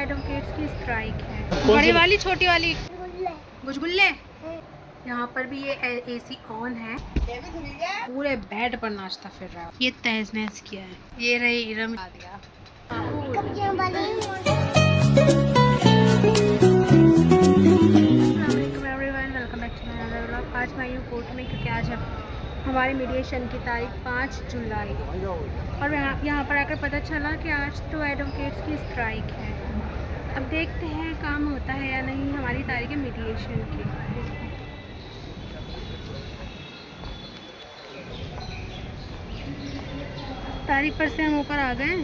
Advocates की strike है। बड़ी वाली छोटी वाली गुजगुल्ले। यहाँ पर भी ये एसी ऑन है, पूरे बेड पर नाचता फिर रहा है। ये तहस नहस किया है। ये रही इरम दिया। आज मैं यूँ कोर्ट में, क्योंकि आज है हमारी मीडिएशन की तारीख 5 जुलाई और यहाँ पर आकर पता चला कि आज तो एडवोकेट्स की स्ट्राइक है। अब देखते हैं काम होता है या नहीं। हमारी तारीख है मीडिएशन की। तारीख पर से हम ऊपर आ गए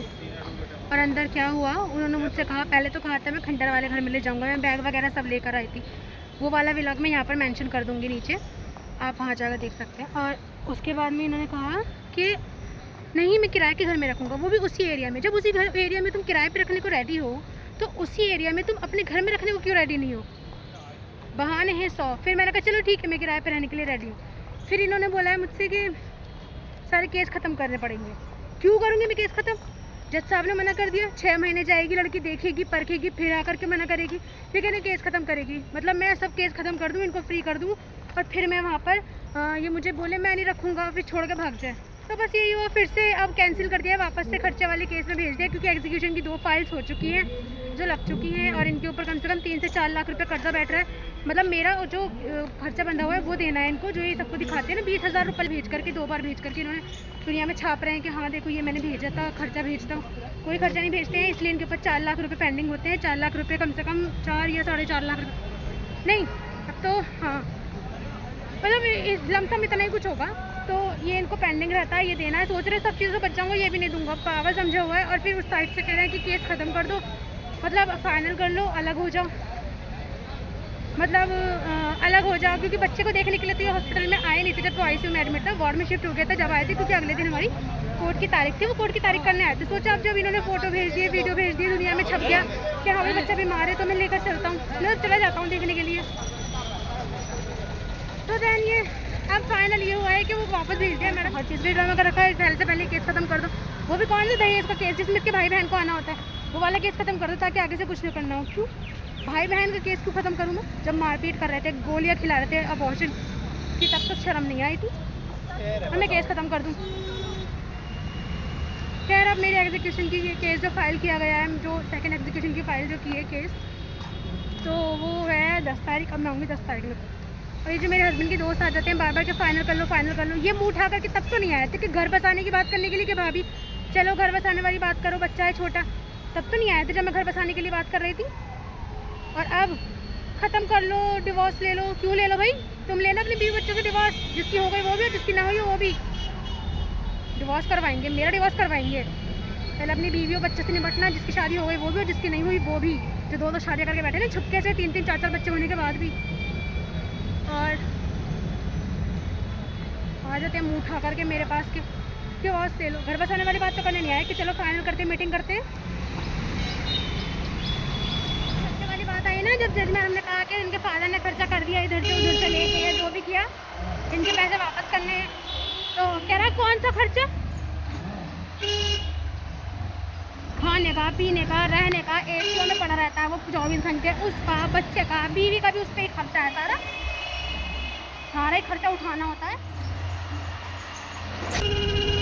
और अंदर क्या हुआ, उन्होंने मुझसे कहा, पहले तो कहा था मैं खंडर वाले घर में ले जाऊँगा, मैं बैग वगैरह सब लेकर आई थी। वो वाला व्लॉग मैं यहाँ पर मेंशन कर दूँगी नीचे, आप वहाँ जाकर देख सकते हैं। और उसके बाद में इन्होंने कहा कि नहीं मैं किराए के घर में रखूँगा, वो भी उसी एरिया में। जब उसी घर एरिया में तुम किराए पे रखने को रेडी हो तो उसी एरिया में तुम अपने घर में रखने को क्यों रेडी नहीं हो? बहाने हैं 100। फिर मैंने कहा चलो ठीक है मैं किराए पे रहने के लिए रेडी हूँ। फिर इन्होंने बोला है मुझसे कि सारे केस ख़त्म करने पड़ेंगे। क्यों करूँगी मैं केस ख़त्म? जज साहब ने मना कर दिया, 6 महीने जाएगी लड़की, देखेगी परखेगी, फिर आकर के मना करेगी, फिर कहने केस ख़त्म करेगी। मतलब मैं सब केस ख़त्म कर दूँ, इनको फ्री कर दूँ और फिर मैं वहाँ पर ये मुझे बोले मैं नहीं रखूँगा, फिर छोड़ के भाग जाए। तो बस यही हुआ। फिर से अब कैंसिल कर दिया, वापस से खर्चे वाले केस में भेज दिया, क्योंकि एग्जीक्यूशन की 2 फाइल्स हो चुकी हैं जो लग चुकी हैं और इनके ऊपर कम से कम 3 से 4 लाख रुपये कर्जा बैठ रहा है। मतलब मेरा जो खर्चा बंधा हुआ है वो देना है इनको, जो ये सबको दिखाते हैं ना 20,000 रुपये भेज करके, 2 बार भेज करके इन्होंने दुनिया में छाप रहे हैं कि हाँ देखो ये मैंने भेजा था, खर्चा भेजता हूँ। कोई खर्चा नहीं भेजते हैं, इसलिए इनके ऊपर 4 लाख रुपये पेंडिंग होते हैं। 4 लाख रुपये कम से कम 4 या 4.5 लाख रुपये नहीं, अब तो हाँ मतलब इस लमसम इतना ही कुछ होगा। तो ये इनको पेंडिंग रहता है, ये देना है। सोच रहे सब चीज़ों से बच जाऊँगा, ये भी नहीं दूंगा, पागल समझा हुआ है। और फिर उस साइड से कह रहे हैं कि केस ख़त्म कर दो, मतलब फाइनल कर लो, अलग हो जाओ, मतलब अलग हो जाओ। क्योंकि बच्चे को देखने के लिए तो ये हॉस्पिटल में आए नहीं थे जब तो आईसीयू में एडमिट था, वार्ड में शिफ्ट हो गया था जब आए थे, क्योंकि अगले दिन हमारी कोर्ट की तारीख थी, वो कोर्ट की तारीख करने आए थे। सोचा अब जब इन्होंने फ़ोटो भेज दिए, वीडियो भेज दिए, दुनिया में छप गया कि हाँ भाई बच्चा बीमार है, तो मैं लेकर चलता हूँ, मैं चला जाता हूँ देखने के लिए। तो दैन ये अब फाइनल ये हुआ है कि वो वापस भेज दिया। मैंने हर चीज़ भी ड्रामा कर रखा है, पहले से पहले केस ख़त्म कर दो। वो भी कौन सा दहेज का केस जिसमें इसके भाई बहन को आना होता है, वो वाला केस ख़त्म कर दो ताकि आगे से कुछ नहीं करना हो। क्यों भाई बहन का केस क्यों ख़त्म करूँ मैं? जब मारपीट कर रहे थे, गोलियाँ खिला रहे थे अबॉर्शन की, तब तो शर्म नहीं आई थी और मैं केस ख़त्म कर दूँ। खैर अब मेरी एग्जीक्यूशन की ये केस जो फाइल किया गया है, जो सेकंड एग्जीक्यूशन की फ़ाइल जो की है केस, तो वो है 10 तारीख। अब मैं आऊँगी 10 तारीख में। और ये जो मेरे हस्बैंड के दोस्त आ जाते हैं बार बार के फाइनल कर लो फाइनल कर लो, ये मुँह उठा करके तब तो नहीं आए थे कि घर बसाने की बात करने के लिए कि भाभी चलो घर बसाने वाली बात करो, बच्चा है छोटा, तब तो नहीं आए थे जब मैं घर बसाने के लिए बात कर रही थी। और अब ख़त्म कर लो, डिवोर्स ले लो। क्यों ले लो भाई? तुम लेना अपने बीवी बच्चों से डिवोर्स, जिसकी हो गई वो भी और जिसकी ना हुई वो भी डिवोर्स करवाएंगे, मेरा डिवोर्स करवाएंगे। पहले अपनी बीवी और बच्चे से निपटना, जिसकी शादी हो गई वो भी और जिसकी नहीं हुई वो भी, जो 2 शादियाँ करके बैठे ना छुपके से, 3-3 4-4 बच्चे होने के बाद भी। और आ जाते हैं मुँह उठा करके मेरे पास के डिवोर्स ले लो। घर बसाने वाली बात तो करने नहीं आए कि चलो फाइनल करते मीटिंग करते। खर्चे वाली बात आई ना, जब जज में हमने कहा कि इनके फादर ने खर्चा कर दिया इधर से उधर से लेके, या जो भी किया इनके पैसे वापस करने हैं, तो कह रहा कौन सा खर्चा? खाने का, पीने का, रहने का, एसीओ में पड़ा रहता है वो 24 घंटे, उसका, बच्चे का, बीवी का भी उस पर ही खर्चा है, सारा ही खर्चा उठाना होता है।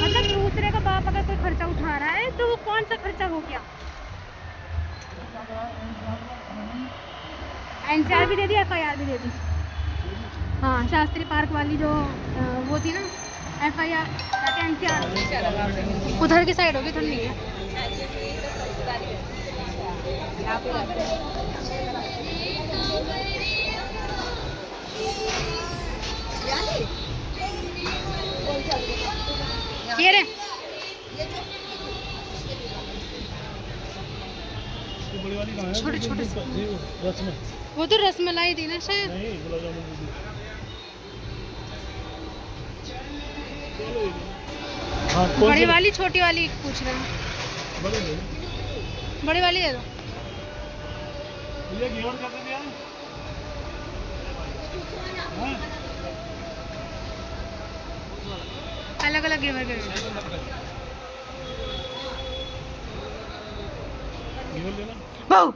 मतलब दूसरे का बाप अगर कोई खर्चा उठा रहा है तो वो कौन सा खर्चा हो गया? एनसीआर भी दे दी, एफआईआर भी दे दी। हाँ शास्त्री पार्क वाली जो वो थी ना एफआईआर, एनसीआर उधर की साइड होगी, इधर नहीं है। ये रे छोटे छोटे वो तो रसमलाई थी ना शायद। बड़ी वाली छोटी वाली पूछ रहे हैं? बड़ी वाली है तो अलग अलग गेवर के बहु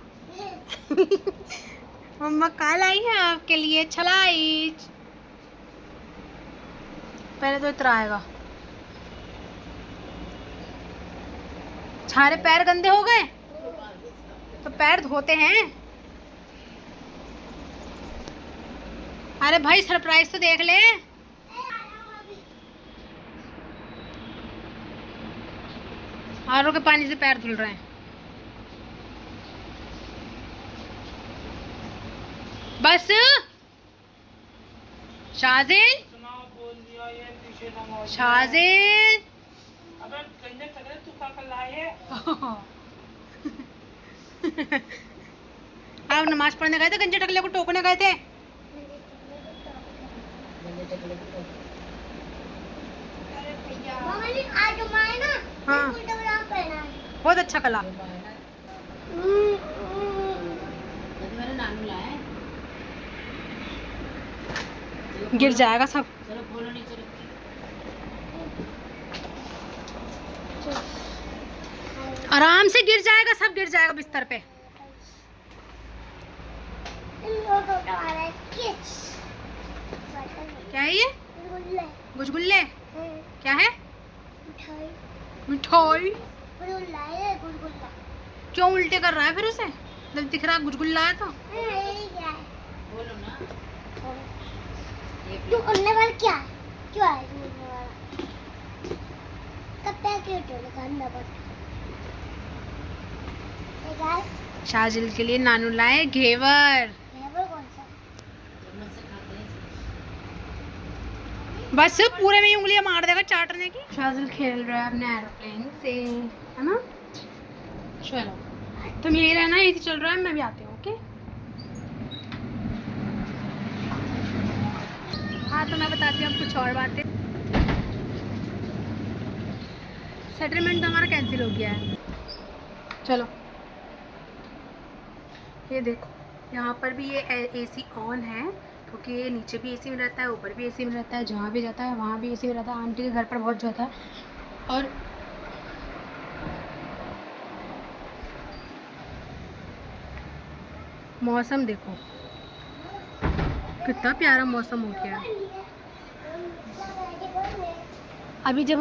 मम्मा कल आई है आपके लिए छलाईच। पहले तो इतना आएगा। सारे पैर गंदे हो गए तो पैर धोते हैं। अरे भाई सरप्राइज तो देख ले। आरओ के पानी से पैर धुल रहे हैं। बस शाजिल, शाजिल आप नमाज पढ़ने गए थे, गंजे टकले को टोकने गए थे। हाँ बहुत अच्छा कला। गिर जाएगा सब। आराम से गिर जाएगा, सब गिर जाएगा बिस्तर पे। क्या है ये? गुलगुल्ले। क्या है? मिठाई। क्यों उल्टे कर रहा है फिर उसे? जब दिख रहा गुलगुल्ला है तो बोलो ना। तू उड़ने वाला क्या है? क्यों है तू उड़ने वाला? कब तक क्यों चले गंदा बट? शाजिल के लिए नानू लाए घेवर। घेवर कौन सा? बस पूरे में ही उंगलियां मार देगा चाटने की। शाजिल खेल रहा है अपने एरोप्लेन से, है ना? चलो तुम यही रहना, यही चल रहा है, मैं भी आती हूँ। ओके हाँ तो मैं बताती हूँ कुछ और बातें। सेटलमेंट तो हमारा कैंसिल हो गया है। चलो ये देखो, यहाँ पर भी ये एसी ऑन है क्योंकि ये नीचे भी एसी में रहता है, ऊपर भी एसी में रहता है, जहाँ भी जाता है वहाँ भी एसी में रहता है। आंटी के घर पर बहुत जाता है। और मौसम देखो कितना प्यारा मौसम हो गया है। अभी जब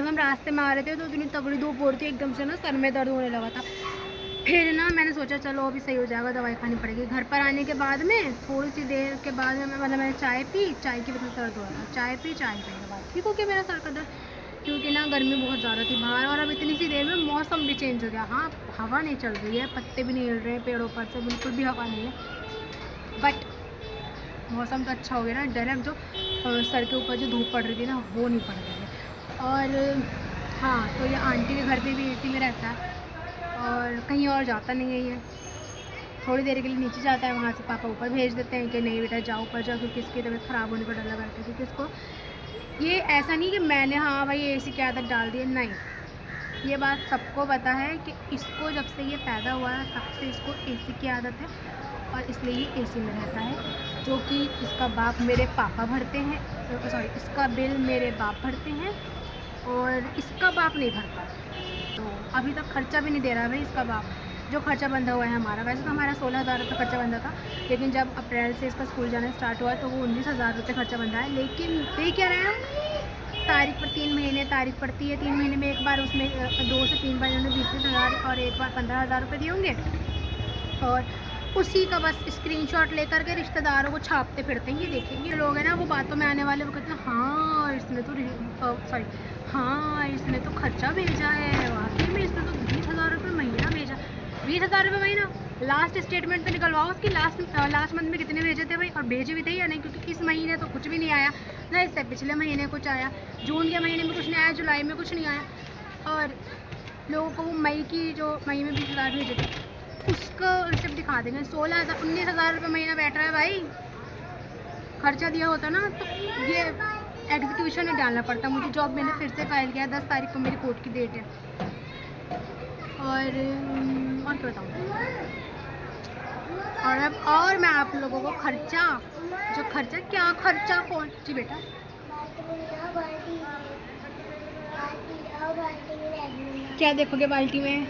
हम रास्ते में आ रहे थे तो इतनी तगड़ी धूप हो रही थी, एकदम से ना सर में दर्द होने लगा था। फिर ना मैंने सोचा चलो अभी सही हो जाएगा, दवाई खानी पड़ेगी। घर पर आने के बाद में थोड़ी सी देर के बाद में मैंने चाय पी, चाय की वजह से दर्द हो रहा था। चाय पीने के बाद ठीक हो गया मेरा सर का दर्द, क्योंकि ना गर्मी बहुत ज़्यादा थी बाहर। और अब इतनी सी देर में मौसम भी चेंज हो गया। हाँ हवा नहीं चल रही है, पत्ते भी नहीं हिल रहे हैं पेड़ों पर से, बिल्कुल भी हवा नहीं है, बट मौसम तो अच्छा हो गया ना। डायरेक्ट जो सर के ऊपर जो धूप पड़ रही थी ना वो नहीं पड़ रही है। और हाँ तो ये आंटी के घर पे भी एसी में रहता है और कहीं और जाता नहीं है। ये थोड़ी देर के लिए नीचे जाता है, वहाँ से पापा ऊपर भेज देते हैं कि नहीं बेटा जाओ ऊपर जाओ, क्योंकि इसकी तबीयत ख़राब होने का डर लगा रहता है। क्योंकि इसको ये ऐसा नहीं कि मैंने हाँ भाई एसी की आदत डाल दी है, नहीं, ये बात सबको पता है कि इसको जब से ये पैदा हुआ है तब से इसको एसी की आदत है और इसलिए ये एसी में रहता है। जो कि इसका बाप मेरे पापा भरते हैं, सॉरी इसका बिल मेरे बाप भरते हैं और इसका बाप नहीं भरता। तो अभी तक खर्चा भी नहीं दे रहा है भाई इसका बाप। जो खर्चा बंधा हुआ है हमारा, वैसे तो हमारा 16,000 रुपये खर्चा बंधा था, लेकिन जब अप्रैल से इसका स्कूल जाना स्टार्ट हुआ तो वो 19,000 रुपये खर्चा बंधा है। लेकिन दे क्या रहे हैं, तारीख पर 3 महीने तारीख पड़ती है, 3 महीने में एक बार उसमें 2 से 3 बार इन्होंने 20,000 और एक बार 15,000 रुपये दिए होंगे। और उसी का बस स्क्रीनशॉट लेकर के रिश्तेदारों को छापते फिरते हैं। ये देखेंगे लोग हैं ना, वो बातों में आने वाले, वो कहते हैं हाँ इसने तो हाँ इसने तो खर्चा भेजा है, वाकई में इसने तो 20,000 रुपये महीना भेजा। 20,000 रुपये महीना, लास्ट स्टेटमेंट तो निकलवाओ उसकी, लास्ट मंथ में कितने भेजे थे भाई, और भेजे भी थे या नहीं, क्योंकि इस महीने तो कुछ भी नहीं आया ना, इससे पिछले महीने कुछ आया, जून के महीने में कुछ नहीं आया, जुलाई में कुछ नहीं आया। और लोगों को वो मई में 20,000 भेजे थे उसका रिसिप्ट दिखा देंगे। 19,000 रुपये महीना बैठ रहा है भाई। खर्चा दिया होता ना तो ये एग्जीक्यूशन में डालना पड़ता। मुझे जॉब मैंने फिर से फाइल किया, 10 तारीख को मेरी कोर्ट की डेट है। और क्या बताऊँ, और मैं आप लोगों को क्या खर्चा कौन जी बेटा क्या देखोगे बाल्टी में?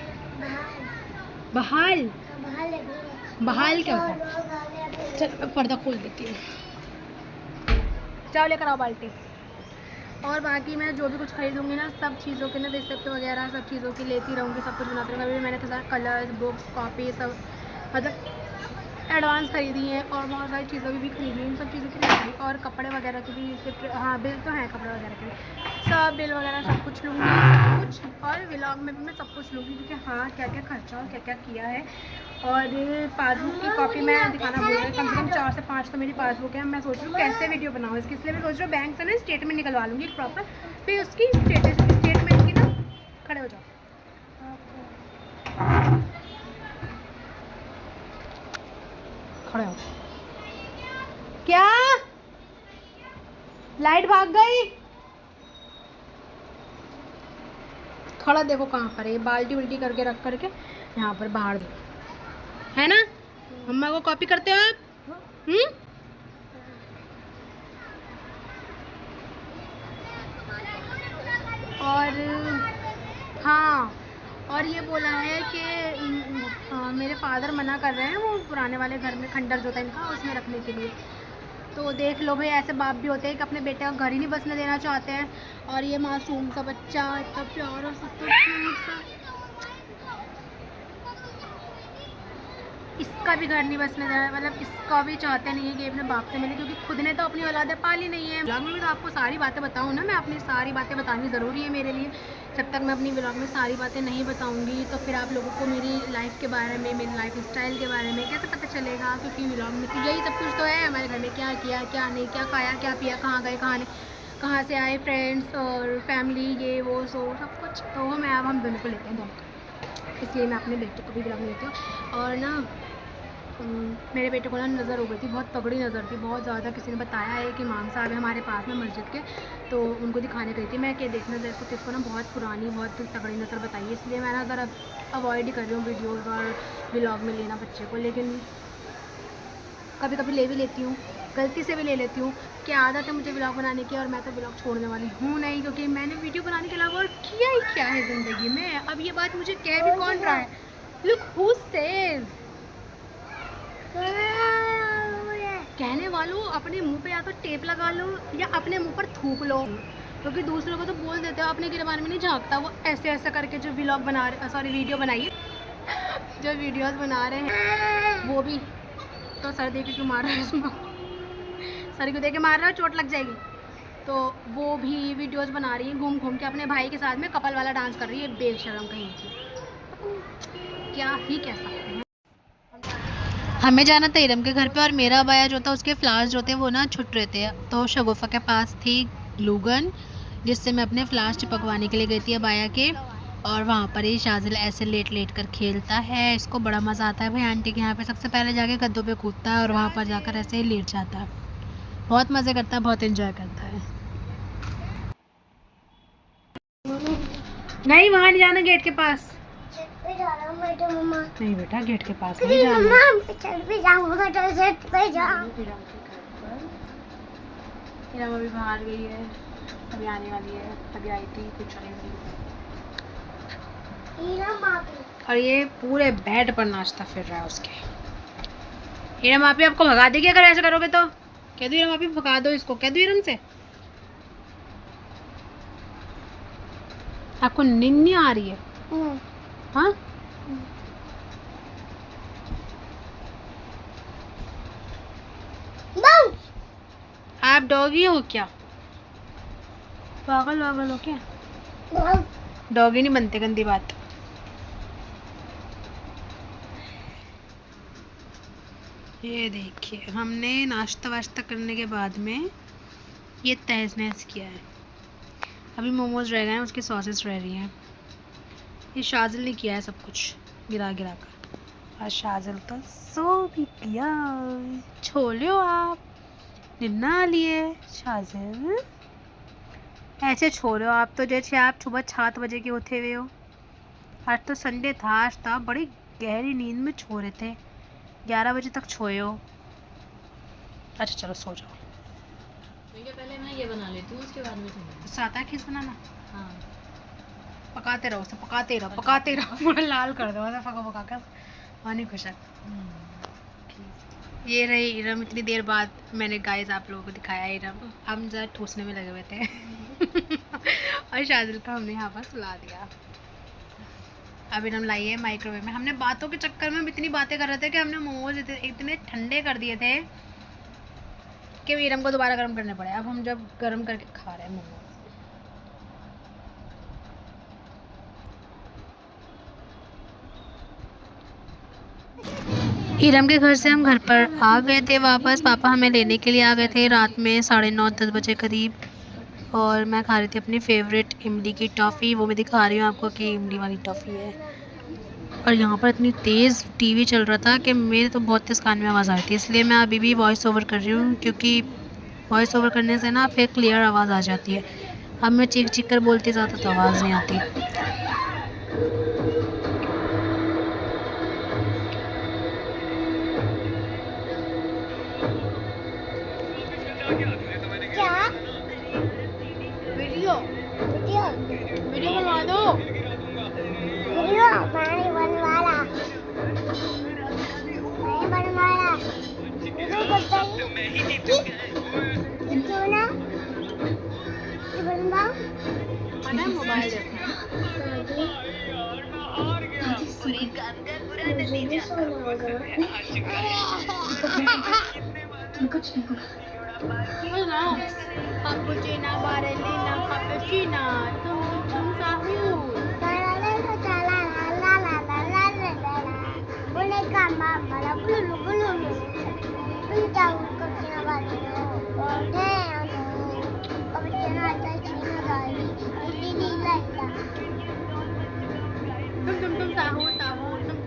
बहाल बाहर लगेगा। बहाल क्या होता है? चल मैं पर्दा खोल देती हूँ। जाओ लेकर आओ बाल्टी। और बाकी मैं जो भी कुछ खरीदूंगी ना, सब चीज़ों के ना रिसिप्ट वगैरह सब चीज़ों की लेती रहूँगी, सब कुछ बनाती रहूँगी। अभी मैंने तो सारा कलर्स, बुक्स, कॉपी सब मतलब एडवांस खरीदी है, और बहुत सारी चीज़ों की भी खरीदी है, इन सब चीज़ों की खरीदी, और कपड़े वगैरह की भी रिसिप्ट, हाँ बिल तो है कपड़े वगैरह के भी, सब बिल वगैरह सब कुछ लूँगी, सब कुछ। और व्लॉग में भी मैं सब कुछ लूँगी, क्योंकि हाँ क्या क्या खर्चा और क्या क्या किया है। और पासबुक की कॉपी मैं दिखाना भूल गई, कम से कम 4 से 5 तो मेरी पासबुक है। मैं सोच रही हूँ कैसे वीडियो बनाऊँ इसकी, इसलिए मैं सोच रही हूँ बैंक से ना स्टेटमेंट निकलवा लूँगी प्रॉपर, फिर उसकी स्टेटमेंट की ना, खड़े हो जाओ, खड़े हो। क्या लाइट भाग गई? खड़ा देखो कहाँ पर है, ये बाल्टी उल्टी करके रख करके यहाँ पर बाहर दो, है ना? मम्मा को कॉपी करते हो आप? और हाँ, और ये बोला है कि मेरे फादर मना कर रहे हैं वो पुराने वाले घर में, खंडर जो था इनका, उसमें रखने के लिए। तो देख लो भाई, ऐसे बाप भी होते हैं कि अपने बेटे का घर ही नहीं बसने देना चाहते हैं। और ये मासूम सा बच्चा इतना प्यारा सा, क्यूट सा, इसका भी घर नहीं बसने देना, मतलब इसका भी चाहते नहीं है कि अपने बाप से मिले, क्योंकि खुद ने तो अपनी औलादे पाली नहीं है। व्लॉग में भी तो आपको सारी बातें बताऊँ ना, मैं अपनी सारी बातें बतानी ज़रूरी है मेरे लिए। जब तक मैं अपनी व्लॉग में सारी बातें नहीं बताऊँगी तो फिर आप लोगों को मेरी लाइफ के बारे में, मेरी लाइफ स्टाइल के बारे में कैसे पता चलेगा? क्योंकि व्लॉग में तो यही सब कुछ तो है, हमारे घर में क्या किया, क्या नहीं, क्या खाया, क्या पिया, कहाँ गए, कहाँ नहीं, कहाँ से आए, फ्रेंड्स और फैमिली, ये वो सो सब कुछ। तो हम दोनों को लेते हैं, दोनों, इसलिए मैं अपने बेटे को भी व्लॉग में लेती हूँ। और ना मेरे बेटे को ना नज़र हो गई थी, बहुत तगड़ी नज़र थी, बहुत ज़्यादा। किसी ने बताया है कि इमाम साहब है हमारे पास में मस्जिद के, तो उनको दिखाने गई थी मैं कि देखना नज़र को, इसको ना बहुत पुरानी, बहुत तगड़ी नज़र बताई है, इसलिए मैं ना ज़रा अवॉइड ही कर रही हूँ वीडियोज़ और व्लॉग में लेना बच्चे को। लेकिन कभी कभी ले भी लेती हूँ, गलती से भी ले लेती हूँ, कि आदत है मुझे व्लॉग बनाने की, और मैं तो व्लॉग छोड़ने वाली हूँ नहीं, क्योंकि मैंने वीडियो बनाने के अलावा और किया ही क्या है ज़िंदगी में। अब ये बात मुझे कह भी कौन रहा है? लुक हु सेज, कहने वालों अपने मुंह पे या तो टेप लगा लो या अपने मुंह पर थूक लो, क्योंकि दूसरों को तो बोल देते हो, अपने गिरबान में नहीं झांकता। वो ऐसे ऐसे करके जो व्लॉग बना रहे, सॉरी वीडियो बनाइए, जो वीडियोस बना रहे हैं वो भी तो सर दे के क्यों मार रहे हो उसमें, सर को दे के मार रहे हो, चोट लग जाएगी। तो वो भी वीडियोस बना रही है घूम घूम के, अपने भाई के साथ में कपल वाला डांस कर रही है, बेशरम कहीं की, क्या ही कह सकते हैं। हमें जाना था इरम के घर पे, और मेरा अबाया जो था उसके फ्लावर्स जो थे वो ना छुट रहे थे, तो शगुफा के पास थी ग्लूगन, जिससे मैं अपने फ्लावर्स चिपकवाने के लिए गई थी अबाया के। और वहाँ पर ही शाजिल ऐसे लेट लेट कर खेलता है, इसको बड़ा मज़ा आता है भाई आंटी के यहाँ पे। सबसे पहले जाके गद्दों पे कूदता है और वहाँ पर जाकर ऐसे ही लेट जाता है, बहुत मज़े करता है, बहुत एंजॉय करता है। नहीं वहाँ नहीं जाना, गेट के पास नहीं बेटा, गेट के पास नहीं जाना। इरम अभी बाहर गई है, अभी आने वाली है, अभी आई थी कुछ नहीं। और ये पूरे बेड पर नाचता फिर रहा है उसके। इरम आप ही आपको भगा देगी अगर ऐसा करोगे तो। कह दो इरम आप ही भगा दो इसको, कह दो इरम से। आपको नींद नहीं आ रही है? हाँ आप डॉगी हो क्या? पागल वागल हो क्या? डॉगी नहीं बनते, गंदी बात। ये देखिए हमने नाश्ता वाश्ता करने के बाद में ये तहस नहस किया है। अभी मोमोज रह गए हैं, उसकी सॉसेस रह रही हैं। ये शाजिल ने किया है सब कुछ गिरा गिरा कर, और शाजिल तो सो भी पिया। छोड़ो आप निन्ना लिए शाजिल, ऐसे छोड़ो आप तो जैसे आप सुबह 7 बजे के उठे हुए हो। आज तो संडे था, आज तो आप बड़ी गहरी नींद में छो रहे थे, 11 बजे तक सोए हो। अच्छा चलो सो जाओ। पहले मैं ये बना लेती हूँ, उसके बाद में तो साता खीस बनाना। हाँ पकाते रहो, उसे पकाते रहो पूरा लाल कर दो ऐसा पका कर पानी खुशक। ये रही इरम, इतनी देर बाद मैंने गाइस आप लोगों को दिखाया इरम। हम जरा ठूसने में लगे हुए थे और शादिल को हमने यहाँ पर सुला दिया। अब इरम लाई है माइक्रोवेव में। हमने बातों के चक्कर में इतनी बातें कर रहे थे कि हमने मोमोज इतने ठंडे कर दिए थे कि इरम को दोबारा गर्म करने पड़े। अब हम जब गर्म करके खा रहे हैं मोमोज। इरम के घर से हम घर पर आ गए थे वापस। पापा हमें लेने के लिए आ गए थे रात में 9:30-10 बजे करीब। और मैं खा रही थी अपनी फेवरेट इमली की टॉफ़ी। वो मैं दिखा रही हूँ आपको कि इमली वाली टॉफ़ी है। और यहाँ पर इतनी तेज़ टीवी चल रहा था कि मेरे तो बहुत तेज़ कान में आवाज़ आ रही थी, इसलिए मैं अभी भी वॉइस ओवर कर रही हूँ, क्योंकि वॉइस ओवर करने से ना फिर क्लियर आवाज़ आ जाती है। अब मैं चीख चीख कर बोलती ज़्यादा तो आवाज़ नहीं आती। क्या वीडियो वीडियो वीडियो बनवा दो। वीडियो पानी बनवाला वीडियो करता ही क्यों ना बनवाओ पता है mobile cappuccino, ballerina, cappuccino, tum sahur. Tum sahur, sahur, tum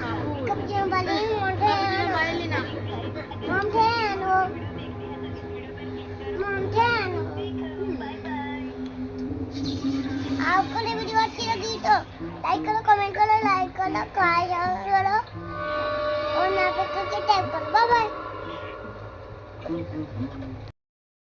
sahur. Cappuccino, ballerina. आपको ये वीडियो अच्छी लगी तो लाइक करो, कमेंट करो, लाइक करो, करो और यहाँ पे करके टैप करो। Bye bye.